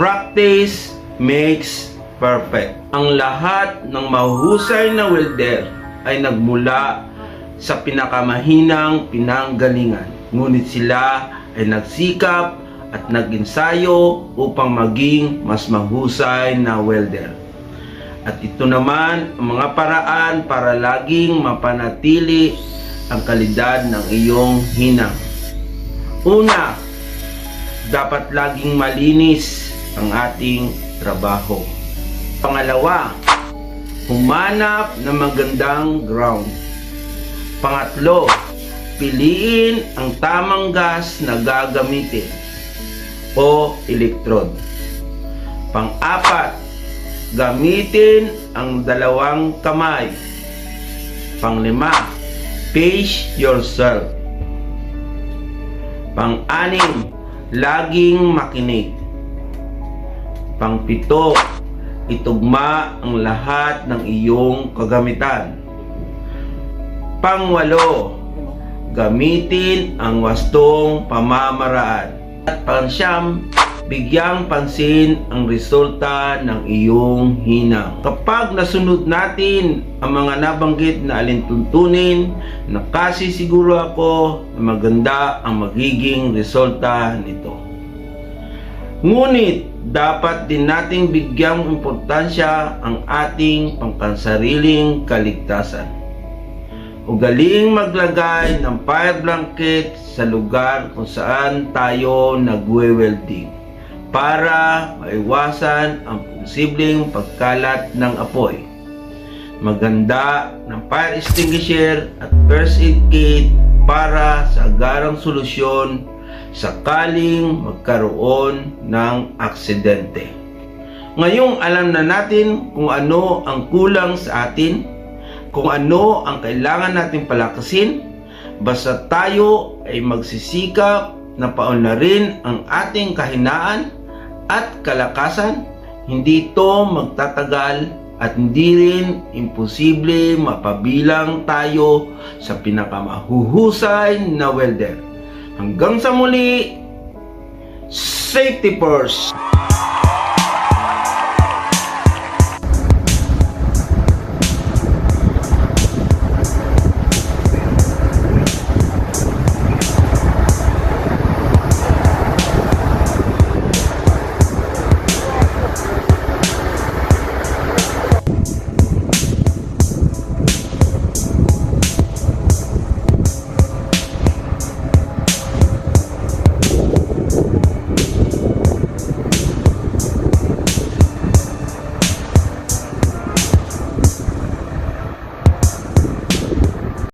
Practice makes perfect. Ang lahat ng mahuhusay na welder ay nagmula sa pinakamahinang pinanggalingan. Ngunit sila ay nagsikap at nag-ensayo upang maging mas mahusay na welder. At ito naman ang mga paraan para laging mapanatili ang kalidad ng iyong hinang. Una, dapat laging malinis ang ating trabaho. Pangalawa, humanap ng magandang ground. Pangatlo, piliin ang tamang gas na gagamitin o electrode. Pang-apat, gamitin ang dalawang kamay. Pang-lima, pace yourself. Pang-anim, laging makinig. Pang-pito, itugma ang lahat ng iyong kagamitan. Pang-walo, gamitin ang wastong pamamaraan. At pang-siyam, bigyang pansin ang resulta ng iyong hinang. Kapag nasunod natin ang mga nabanggit na alintuntunin, nakasisiguro ako na maganda ang magiging resulta nito. Ngunit dapat din nating bigyang importansya ang ating pangkansariling kaligtasan. Ugaling maglagay ng fire blanket sa lugar kung saan tayo nagwe-welding para maiwasan ang posibleng pagkalat ng apoy. Maganda ng fire extinguisher at first aid kit para sa agarang solusyon sakaling magkaroon ng aksidente. Ngayong alam na natin kung ano ang kulang sa atin, kung ano ang kailangan nating palakasin, basta tayo ay magsisikap na paunlarin ang ating kahinaan at kalakasan, hindi ito magtatagal at hindi rin imposible mapabilang tayo sa pinakamahuhusay na welder. Hanggang sa muli, safety first!